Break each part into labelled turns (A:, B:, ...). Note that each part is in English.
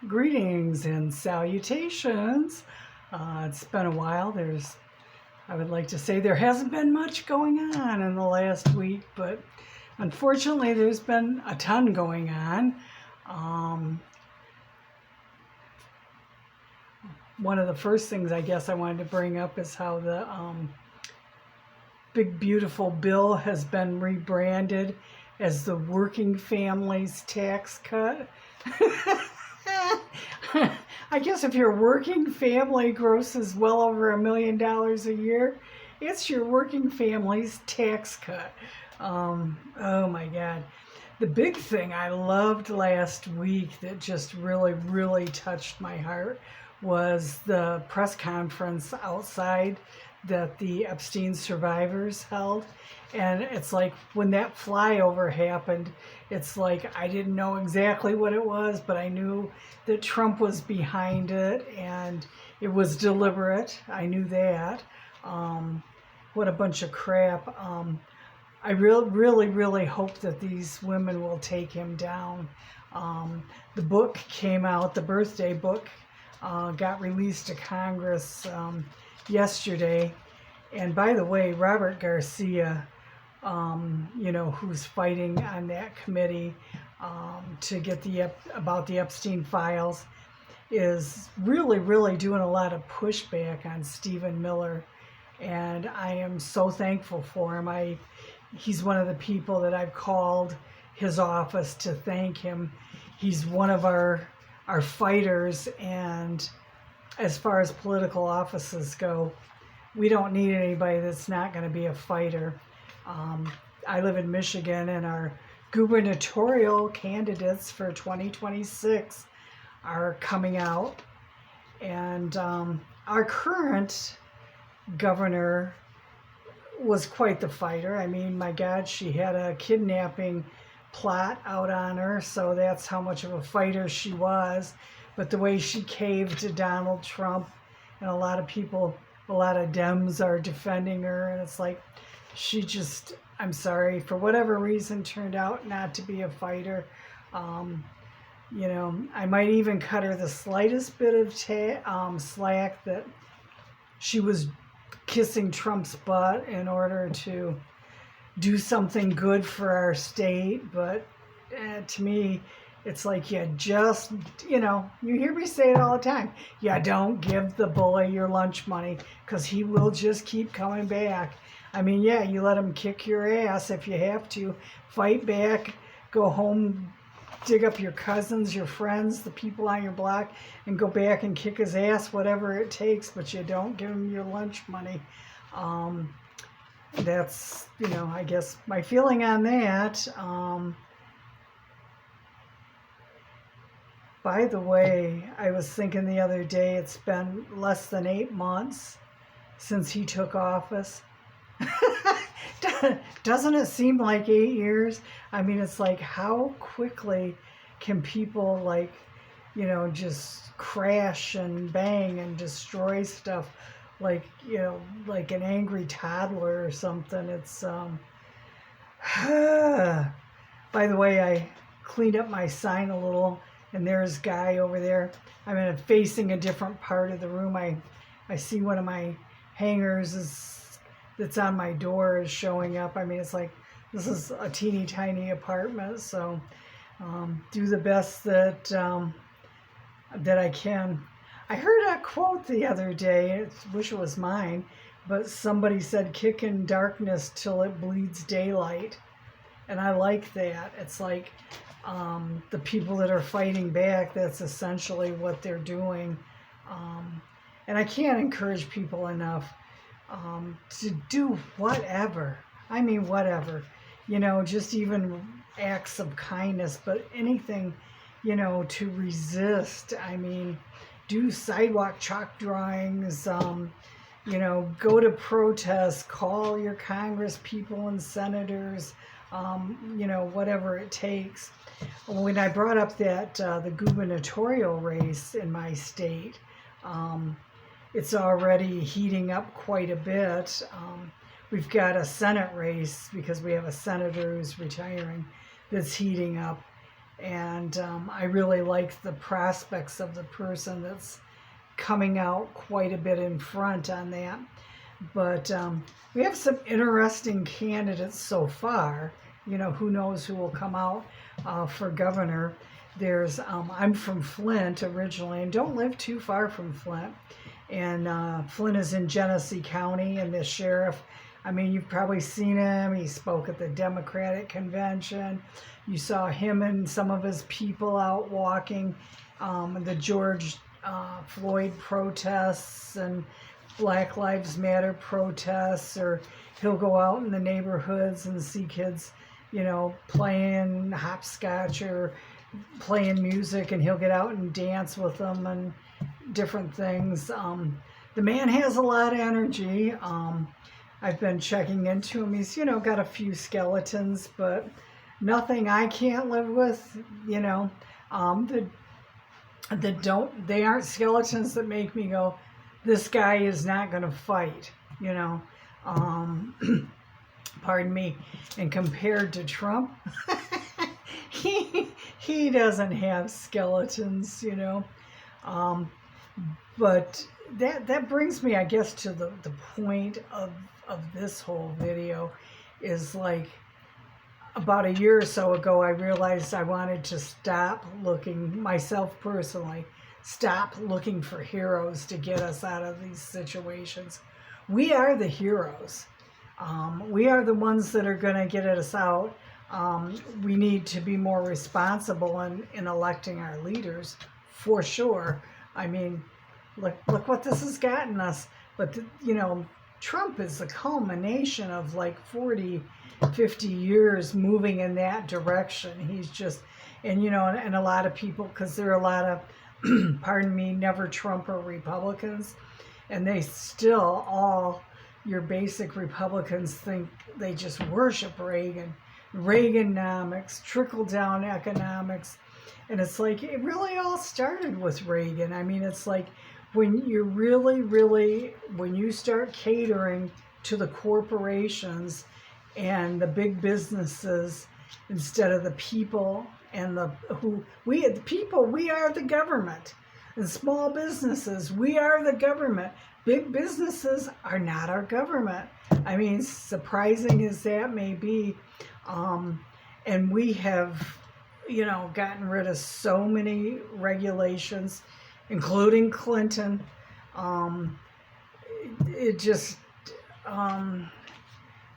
A: Greetings and salutations. It's been a while. I would like to say there hasn't been much going on in the last week, but unfortunately there's been a ton going on. One of the first things I guess I wanted to bring up is how the Big Beautiful Bill has been rebranded as the Working Families Tax Cut. I guess if your working family grosses well over $1 million a year, it's your working family's tax cut. Oh my God. The big thing I loved last week that just really, really touched my heart was the press conference outside that the Epstein survivors held. And it's like when that flyover happened, it's like I didn't know exactly what it was, but I knew that Trump was behind it and it was deliberate. I knew that. What a bunch of crap. I really hope that these women will take him down. The book came out, the birthday book got released to Congress yesterday. And by the way, Robert Garcia, who's fighting on that committee to get about the Epstein files, is really doing a lot of pushback on Stephen Miller. And I am so thankful for him. He's one of the people that I've called his office to thank him. He's one of our fighters, and as far as political offices go, we don't need anybody that's not going to be a fighter. I live in Michigan, and our gubernatorial candidates for 2026 are coming out. And our current governor was quite the fighter. I mean, my God, she had a kidnapping plot out on her, so that's how much of a fighter she was. But the way she caved to Donald Trump, and a lot of Dems are defending her, and it's like she just, I'm sorry, for whatever reason, turned out not to be a fighter. I might even cut her the slightest bit of slack that she was kissing Trump's butt in order to do something good for our state, but to me, it's like you hear me say it all the time. You don't give the bully your lunch money because he will just keep coming back. I mean, yeah, you let him kick your ass if you have to. Fight back, go home, dig up your cousins, your friends, the people on your block, and go back and kick his ass, whatever it takes, but you don't give him your lunch money. That's, I guess my feeling on that. By the way, I was thinking the other day, it's been less than 8 months since he took office. Doesn't it seem like 8 years? I mean, it's like, how quickly can people just crash and bang and destroy stuff like an angry toddler or something. It's by the way, I cleaned up my sign a little, and there's Guy over there. I'm facing a different part of the room. I see one of my hangers that's on my door is showing up. I mean, it's like, this is a teeny tiny apartment, so do the best that I can. I heard a quote the other day, I wish it was mine, but somebody said, kick in darkness till it bleeds daylight. And I like that. It's like the people that are fighting back, that's essentially what they're doing. And I can't encourage people enough to do whatever. I mean, whatever. Just even acts of kindness, but anything, to resist. I mean, do sidewalk chalk drawings, go to protests, call your Congress people and senators, whatever it takes. When I brought up that the gubernatorial race in my state, it's already heating up quite a bit. We've got a Senate race because we have a senator who's retiring that's heating up. And I really like the prospects of the person that's coming out quite a bit in front on that. But we have some interesting candidates so far. You know, who knows who will come out for governor. There's, I'm from Flint originally and don't live too far from Flint. And Flint is in Genesee County, and the sheriff, I mean, you've probably seen him. He spoke at the Democratic convention. You saw him and some of his people out walking the George Floyd protests and Black Lives Matter protests, or he'll go out in the neighborhoods and see kids, you know, playing hopscotch or playing music, and he'll get out and dance with them and different things. The man has a lot of energy. I've been checking into him. He's, you know, got a few skeletons, but nothing I can't live with, you know. They aren't skeletons that make me go, this guy is not going to fight, you know. Pardon me. And compared to Trump, he doesn't have skeletons, you know. But that brings me, I guess, to the point of this whole video is, like, about a year or so ago, I realized I wanted to stop looking, myself personally, stop looking for heroes to get us out of these situations. We are the heroes. We are the ones that are going to get us out. We need to be more responsible in electing our leaders, for sure. I mean, look what this has gotten us. But, you know, Trump is the culmination of like 40, 50 years moving in that direction. He's just, and, you know, and a lot of people, because there are a lot of, pardon me, never Trumper Republicans, and they still all, your basic Republicans think they just worship Reagan. Reaganomics, trickle-down economics. And it's like, it really all started with Reagan. I mean, it's like, when you really, when you start catering to the corporations and the big businesses instead of the people, and the people, we are the government. And small businesses, we are the government. Big businesses are not our government. I mean, surprising as that may be, and we have, you know, gotten rid of so many regulations, including Clinton. It just,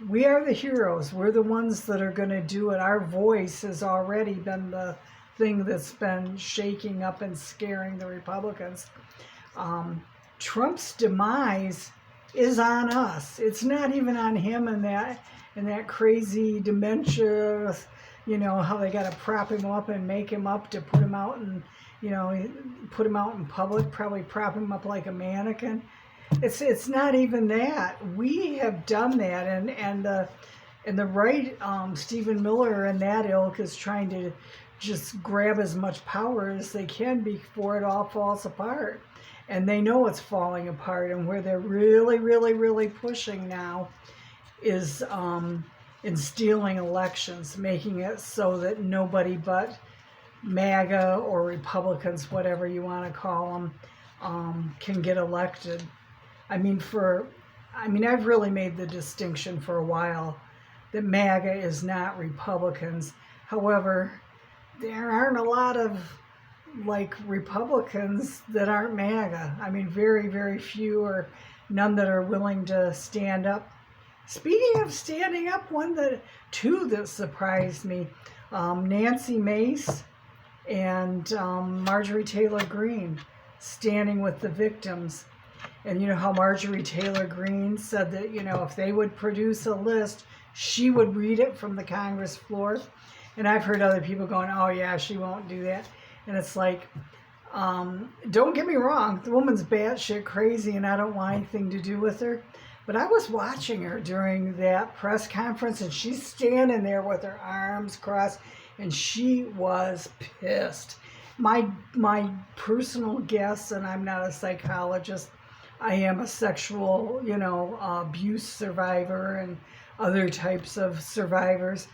A: we are the heroes. We're the ones that are going to do it. Our voice has already been the thing that's been shaking up and scaring the Republicans. Trump's demise is on us. It's not even on him and that crazy dementia, you know, how they got to prop him up and make him up to put him out, and, you know, put him out in public, probably prop him up like a mannequin. It's not even that. We have done that, and the right, Stephen Miller and that ilk is trying to just grab as much power as they can before it all falls apart. And they know it's falling apart, and where they're really pushing now is in stealing elections, making it so that nobody but MAGA or Republicans, whatever you want to call them, can get elected. I mean, I've really made the distinction for a while that MAGA is not Republicans. However, there aren't a lot of, like, Republicans that aren't MAGA. I mean, very few, or none that are willing to stand up. Speaking of standing up, two that surprised me, Nancy Mace and Marjorie Taylor Greene standing with the victims. And you know how Marjorie Taylor Greene said that, you know, if they would produce a list, she would read it from the Congress floor. And I've heard other people going, oh yeah, she won't do that. And it's like, don't get me wrong, the woman's batshit crazy and I don't want anything to do with her. But I was watching her during that press conference, and she's standing there with her arms crossed, and she was pissed. My personal guess, and I'm not a psychologist, I am a sexual, you know, abuse survivor and other types of survivors,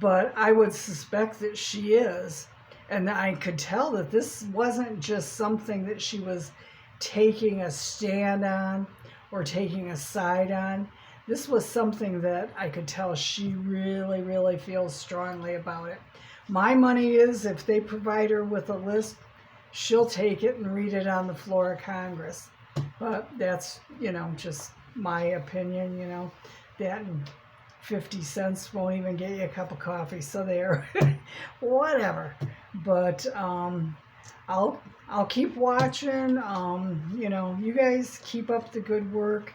A: but I would suspect that she is. And I could tell that this wasn't just something that she was taking a stand on or taking a side on. This was something that I could tell she really, really feels strongly about it. My money is if they provide her with a list, she'll take it and read it on the floor of Congress. But that's, just my opinion, that and 50 cents won't even get you a cup of coffee. So there, whatever. But I'll keep watching. You guys keep up the good work.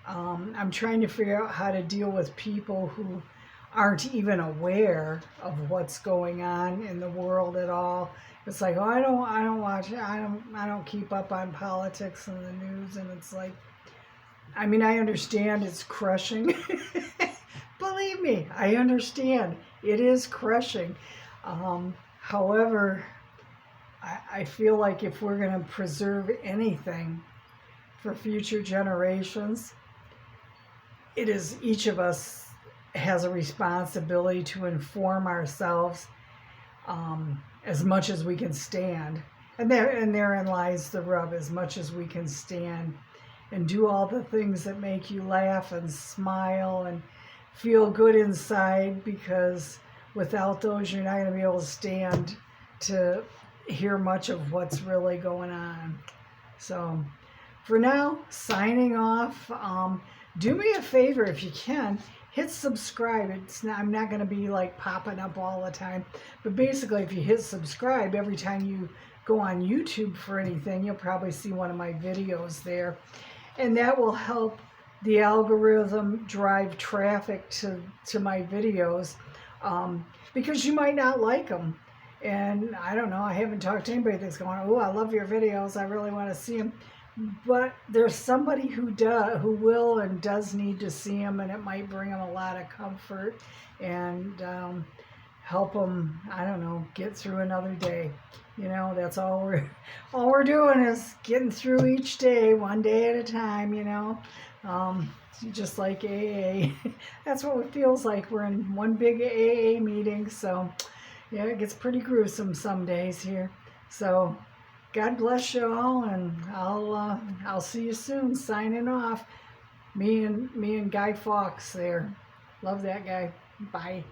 A: I'm trying to figure out how to deal with people who aren't even aware of what's going on in the world at all. It's like, oh, I don't watch it. I don't keep up on politics and the news. And it's like, I mean, I understand it's crushing. Believe me, I understand it is crushing. However, I feel like if we're going to preserve anything for future generations, it is each of us has a responsibility to inform ourselves as much as we can stand. And therein lies the rub, as much as we can stand and do all the things that make you laugh and smile and feel good inside, because without those, you're not going to be able to stand to hear much of what's really going on. So for now, signing off. Do me a favor if you can, hit subscribe. I'm not going to be like popping up all the time, but basically if you hit subscribe, every time you go on YouTube for anything, you'll probably see one of my videos there, and that will help the algorithm drive traffic to my videos, because you might not like them. And I don't know, I haven't talked to anybody that's going, oh, I love your videos, I really want to see them. But there's somebody who will and does need to see them, and it might bring them a lot of comfort and help them, I don't know, get through another day. That's all we're doing is getting through each day, one day at a time. Just like AA. That's what it feels like. We're in one big AA meeting, so yeah, it gets pretty gruesome some days here. So God bless you all, and I'll see you soon. Signing off. Me and Guy Fawkes there. Love that guy. Bye.